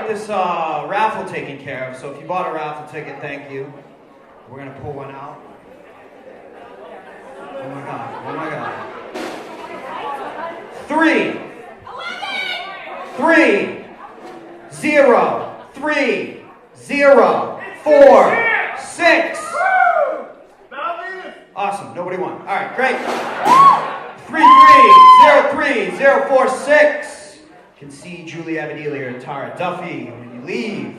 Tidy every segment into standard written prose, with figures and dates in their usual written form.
get this raffle taken care of. So if you bought a raffle ticket, thank you. We're going to pull one out. Oh my God, oh my God. 3, 0, 3, 0, 4, 6. Awesome, nobody won. All right, great. 3303046. Can see Julie Abadili or Tara Duffy when you leave.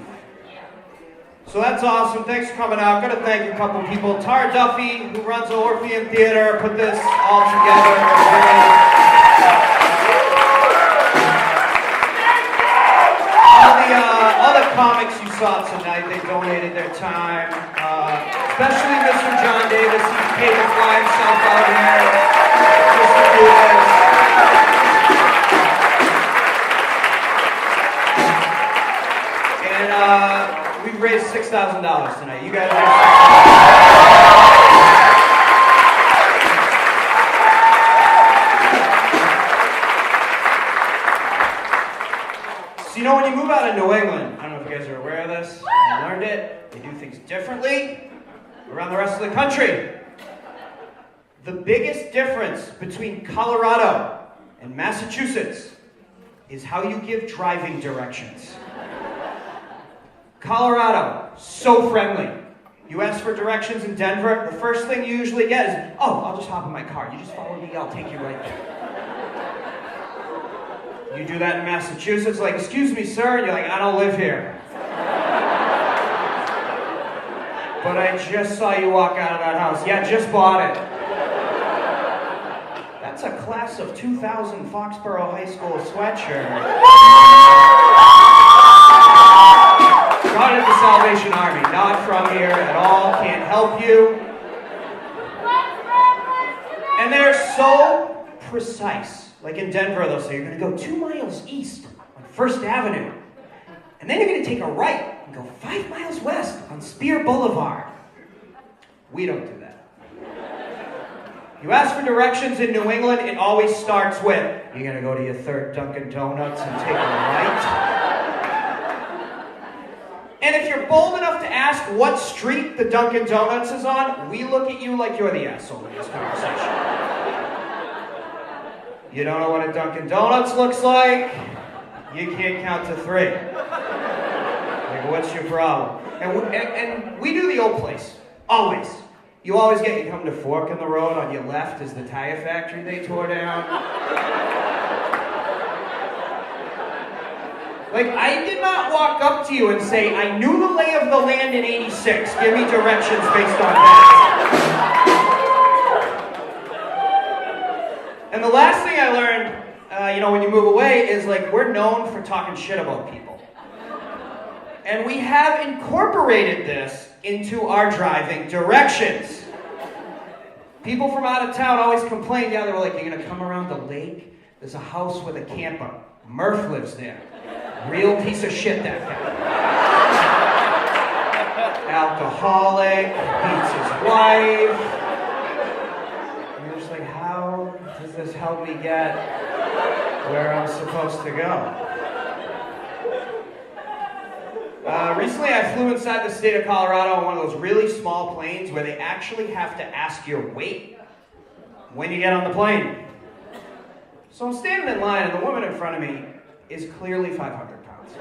So that's awesome. Thanks for coming out. I'm going to thank a couple people. Tara Duffy, who runs the Orpheum Theater, put this all together. All the comics you saw tonight, they donated their time. Especially Mr. John Davis. He's paid to fly himself out here just to do this. And we've raised $6,000 tonight. You guys So you know, when you move out of New England, I don't know if you guys are aware of this, I learned it, they do things differently around the rest of the country. The biggest difference between Colorado and Massachusetts is how you give driving directions. Colorado, so friendly. You ask for directions in Denver, the first thing you usually get is, oh, I'll just hop in my car. You just follow me, I'll take you right there. You do that in Massachusetts, like, excuse me, sir, and you're like, I don't live here. But I just saw you walk out of that house. Yeah, just bought it. That's a class of 2000 Foxboro High School sweatshirt. Got it at the Salvation Army. Not from here at all. Can't help you. And they're so precise. Like in Denver, they'll say, you're going to go 2 miles east on 1st Avenue. And then you're going to take a right and go 5 miles west on Spear Boulevard. We don't do that. You ask for directions in New England, it always starts with, you're going to go to your 3rd Dunkin' Donuts and take a right. And if you're bold enough to ask what street the Dunkin' Donuts is on, we look at you like you're the asshole in this conversation. You don't know what a Dunkin' Donuts looks like? You can't count to 3. Like, what's your problem? And we do the old place. Always. You always come to Fork in the Road. On your left is the tire factory they tore down. Like, I did not walk up to you and say, I knew the lay of the land in '86. Give me directions based on that. And the last thing I learned, when you move away, is like, we're known for talking shit about people. And we have incorporated this into our driving directions. People from out of town always complain, they were like, you're going to come around the lake? There's a house with a camper. Murph lives there. Real piece of shit, that guy. Alcoholic, beats his wife. And you're just like, how does this help me get where I'm supposed to go? Recently, I flew inside the state of Colorado on one of those really small planes where they actually have to ask your weight when you get on the plane. So I'm standing in line, and the woman in front of me is clearly 500 pounds.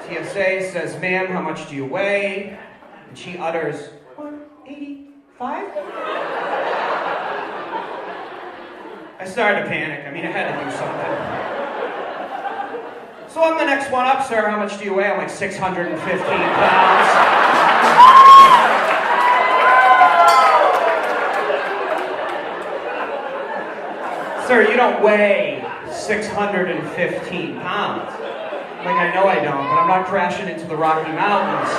TSA says, ma'am, how much do you weigh? And she utters, 185? I started to panic. I had to do something. So I'm the next one up, sir. How much do you weigh? I'm like 615 pounds. Sir, you don't weigh 615 pounds. Like, I know I don't, but I'm not crashing into the Rocky Mountains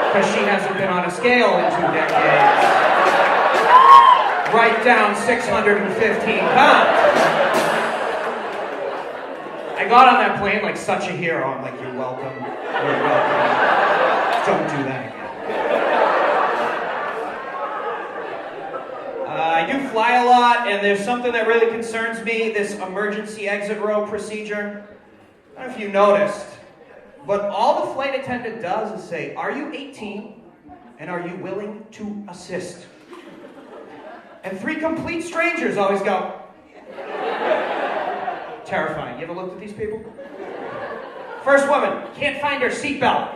because she hasn't been on a scale in 2 decades. Write down 615 pounds. I got on that plane like such a hero. I'm like, you're welcome. You're welcome. Don't do that again. I do fly a lot, and there's something that really concerns me, this emergency exit row procedure. I don't know if you noticed, but all the flight attendant does is say, "Are you 18? And are you willing to assist?" And three complete strangers always go. Terrifying. You ever looked at these people? First woman, can't find her seatbelt.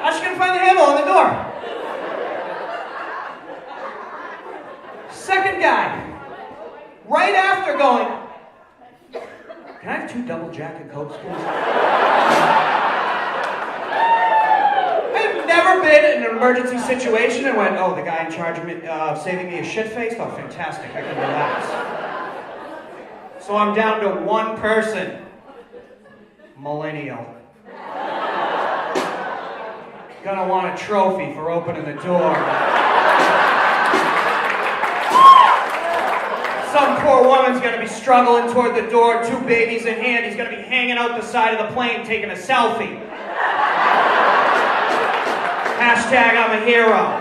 How's she gonna find the handle on the door? Second guy, right after going, "Can I have 2 double jacket coats, please?" I've never been in an emergency situation and went, "Oh, the guy in charge of me, saving me is shit-faced? Oh, fantastic, I can relax." So I'm down to one person. Millennial. Gonna want a trophy for opening the door. Some poor woman's gonna be struggling toward the door, 2 babies in hand. He's gonna be hanging out the side of the plane taking a selfie. Hashtag I'm a hero.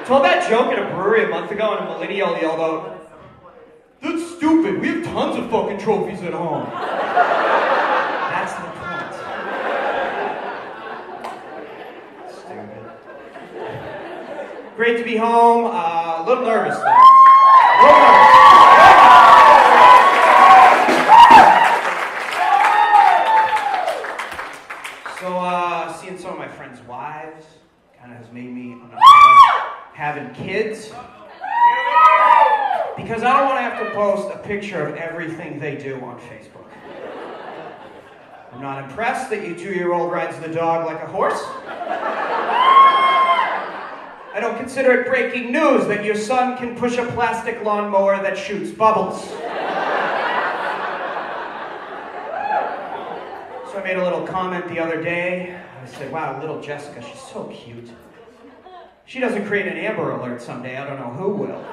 Told that joke at a brewery a month ago, and a millennial yelled out, "That's stupid. We have tons of fucking trophies at home." That's the point. Stupid. Great to be home. A little nervous though. So, seeing some of my friends' wives kind of has made me having kids. Because I don't want to have to post a picture of everything they do on Facebook. I'm not impressed that your 2-year-old rides the dog like a horse. I don't consider it breaking news that your son can push a plastic lawnmower that shoots bubbles. So I made a little comment the other day. I said, "Wow, little Jessica, she's so cute. She doesn't create an Amber Alert someday, I don't know who will."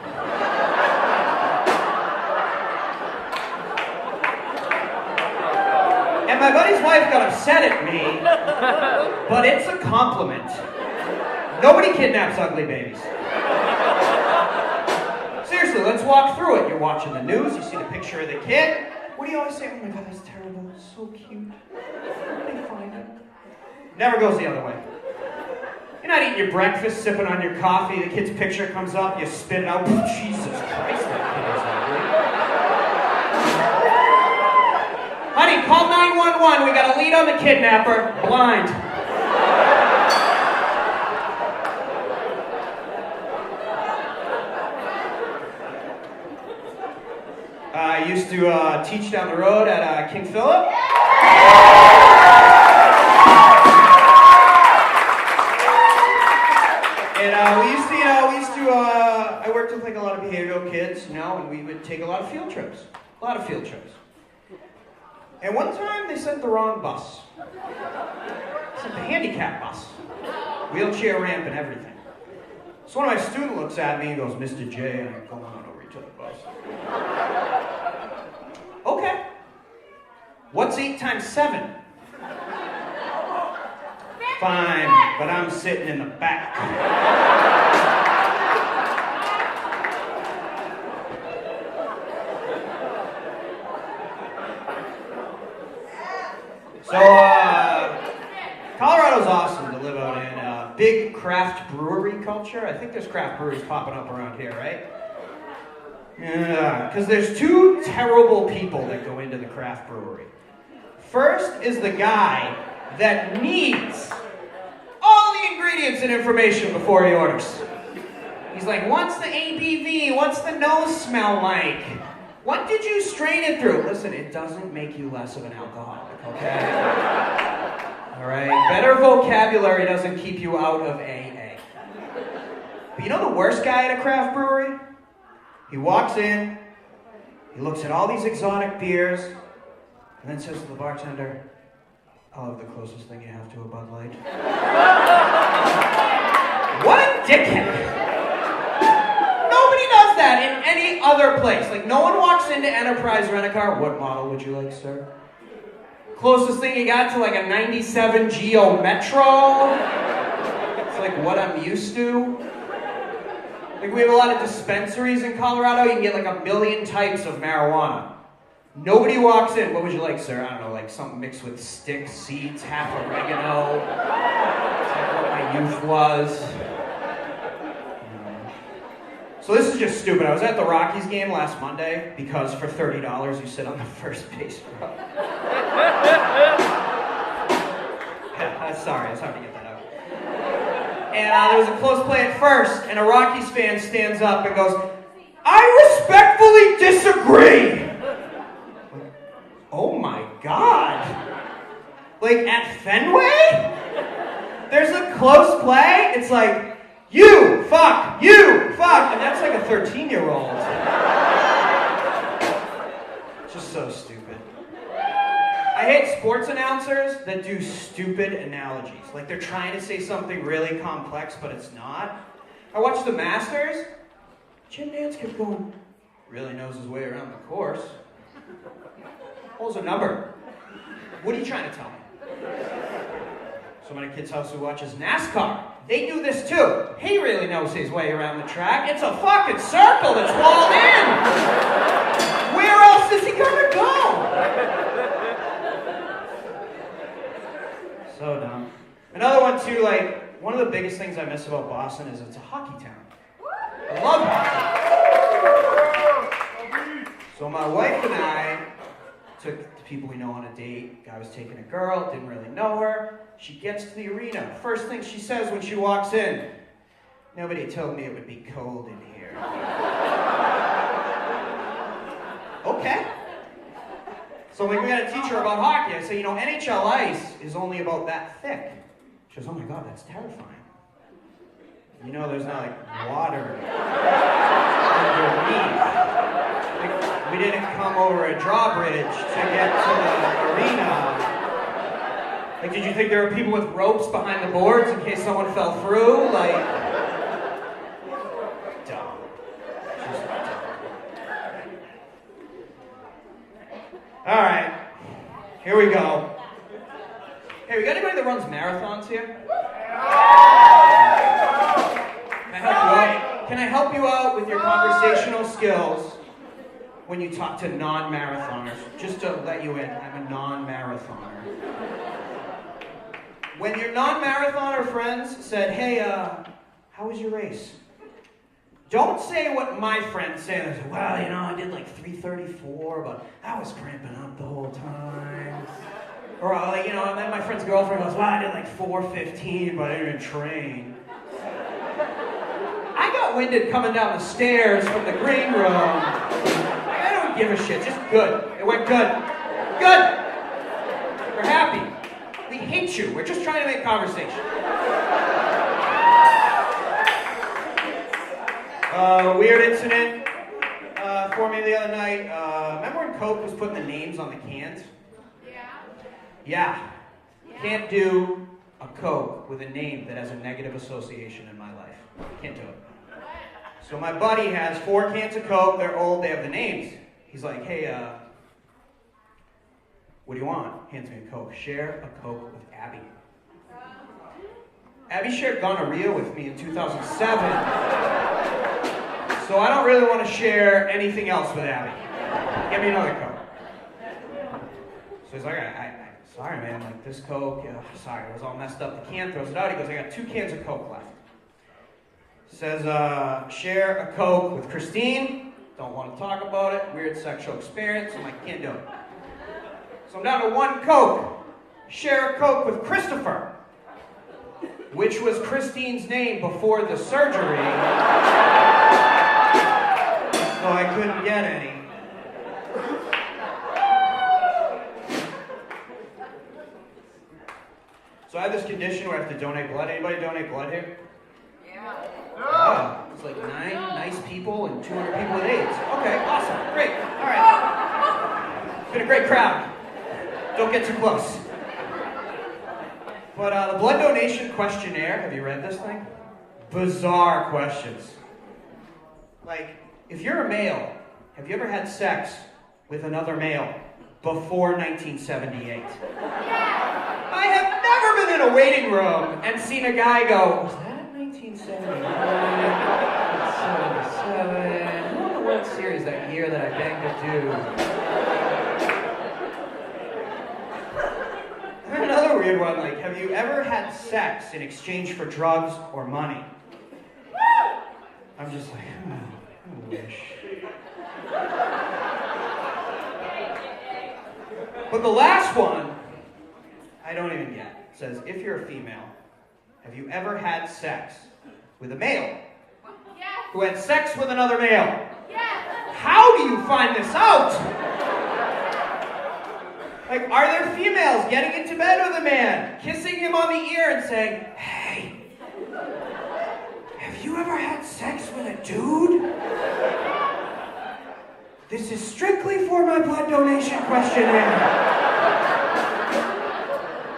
And my buddy's wife got upset at me, but it's a compliment. Nobody kidnaps ugly babies. Seriously, let's walk through it. You're watching the news, you see the picture of the kid. What do you always say? "Oh my God, that's terrible, it's so cute. Where did they find it?" Never goes the other way. You're not eating your breakfast, sipping on your coffee, the kid's picture comes up, you spit it out. Jesus Christ, that kid is ugly. Honey, call 911, we got a lead on the kidnapper. Blind. I used to teach down the road at King Philip. And I worked with like a lot of behavioral kids, and we would take a lot of field trips. And one time they sent the wrong bus. They sent the handicap bus. Wheelchair ramp and everything. So one of my students looks at me and goes, "Mr. J, I'm going on over to the bus." Okay. What's 8 times 7? Fine, but I'm sitting in the back. So, Colorado's awesome to live out in. Big craft brewery culture. I think there's craft breweries popping up around here, right? Yeah, because there's 2 terrible people that go into the craft brewery. First is the guy that needs all the ingredients and information before he orders. He's like, "What's the ABV? What's the nose smell like? What did you strain it through?" Listen, it doesn't make you less of an alcoholic, okay? All right? Better vocabulary doesn't keep you out of AA. But you know the worst guy at a craft brewery? He walks in, he looks at all these exotic beers, and then says to the bartender, "I'll have the closest thing you have to a Bud Light." What a dickhead! Nobody does that in any other place. Like, no one walks into Enterprise Rent-A-Car, "What model would you like, sir?" Closest thing you got to like a 97 Geo Metro. It's like what I'm used to. Like, we have a lot of dispensaries in Colorado. You can get like 1 million types of marijuana. Nobody walks in. What would you like, sir? I don't know, like something mixed with sticks, seeds, half oregano. That's like what my youth was. So this is just stupid. I was at the Rockies game last Monday because for $30 you sit on the first base row. Yeah, sorry, it's hard to get that out. And there was a close play at first, and a Rockies fan stands up and goes, "I respectfully disagree." Oh my God. Like at Fenway? There's a close play, it's like, you fuck, and that's like a 13-year-old. Just so stupid. I hate sports announcers that do stupid analogies. Like they're trying to say something really complex, but it's not. I watched the Masters. Jim Nantz kept going, really knows his way around the course. What was a number? What are you trying to tell me? So my kid's house who watches NASCAR, they do this too. He really knows his way around the track. It's a fucking circle that's walled in. Where else is he gonna go? So dumb. Another one too, like, one of the biggest things I miss about Boston is it's a hockey town. I love hockey. So my wife and I took the people we know on a date. Guy was taking a girl, didn't really know her. She gets to the arena. First thing she says when she walks in, "Nobody told me it would be cold in here." Okay. So like, we got to teach her about hockey. I say, you know, NHL ice is only about that thick. She goes, "Oh my God, that's terrifying. You know, there's not like water underneath. Like, we didn't come over a drawbridge to get to the arena. Like, did you think there were people with ropes behind the boards in case someone fell through? Like, dumb. Just dumb. All right, here we go. Hey, we got anybody that runs marathons here? Can I help you out with your conversational skills when you talk to non-marathoners? Just to let you in, I'm a non-marathoner. When your non-marathoner friends said, "Hey, how was your race?" Don't say what my friends say. They say, "Well, you know, I did like 3:34, but I was cramping up the whole time." Or, like, you know, and then my friend's girlfriend goes, "Well, I did like 4:15, but I didn't train." I got winded coming down the stairs from the green room. I don't give a shit, just good. It went good. Good! We're happy. We hate you. We're just trying to make conversation. Weird incident for me the other night. Remember when Coke was putting the names on the cans? Yeah. Can't do a Coke with a name that has a negative association in my life. Can't do it. So my buddy has 4 cans of Coke. They're old. They have the names. He's like, "Hey, what do you want?" Hands me a Coke. "Share a Coke with Abby." Abby shared gonorrhea with me in 2007. So I don't really want to share anything else with Abby. Give me another Coke. So he's like, "Sorry, man, like this Coke, sorry, it was all messed up." The can throws it out. He goes, "I got 2 cans of Coke left." Says, "Share a Coke with Christine." Don't want to talk about it. Weird sexual experience. I'm like, can't do it. So I'm down to 1 Coke. Share a Coke with Christopher, which was Christine's name before the surgery. So I couldn't get any. So I have this condition where I have to donate blood. Anybody donate blood here? Yeah. Oh, it's like 9 nice people and 200 people with AIDS. Okay, awesome, great. All right. It's been a great crowd. Don't get too close. But the blood donation questionnaire, have you read this thing? Bizarre questions. Like, if you're a male, have you ever had sex with another male before 1978? I have never been in a waiting room and seen a guy go, "Was that 1979? series that year that I banged a dude. And another weird one, like, have you ever had sex in exchange for drugs or money? I'm just like, I wish. But the last one, I don't even get. It says, if you're a female, have you ever had sex with a male who had sex with another male? How do you find this out? Like, are there females getting into bed with a man, kissing him on the ear and saying, hey, have you ever had sex with a dude? This is strictly for my blood donation questionnaire.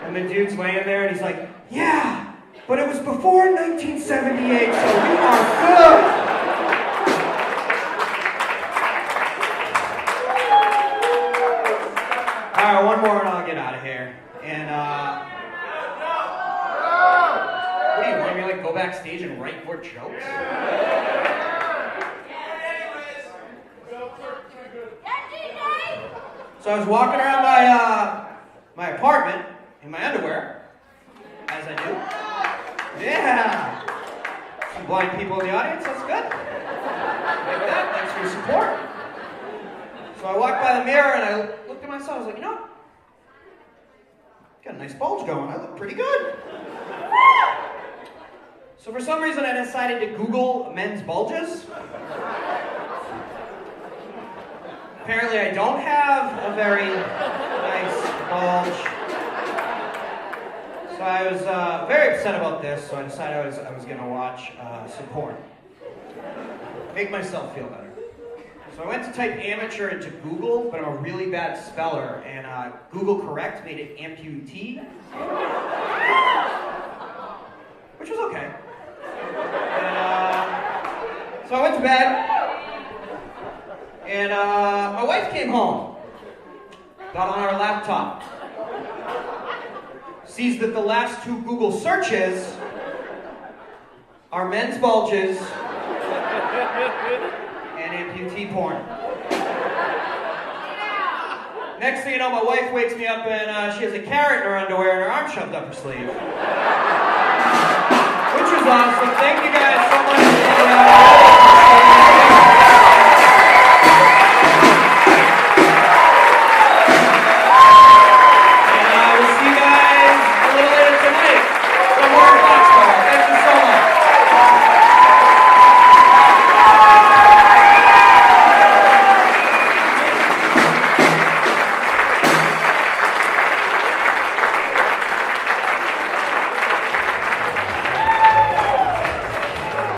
And the dude's laying there and he's like, yeah, but it was before 1978, so we are good. All right, one more and I'll get out of here. And, what do you want me to, like, go backstage and write more jokes? So I was walking around my apartment in my underwear, as I do. Yeah. Some blind people in the audience, that's good. Like that, thanks for your support. So I walked by the mirror and I looked at myself, I was like, you know, got a nice bulge going, I look pretty good. So for some reason I decided to Google men's bulges. Apparently I don't have a very nice bulge. So I was very upset about this, so I decided I was going to watch some porn. Make myself feel better. So I went to type amateur into Google, but I'm a really bad speller, and Google Correct made it amputee. Which was okay. And, so I went to bed. And my wife came home, got on our laptop, sees that the last two Google searches are men's bulges and amputee porn. Next thing you know, my wife wakes me up and she has a carrot in her underwear and her arm shoved up her sleeve. Which was awesome. Thank you guys so much for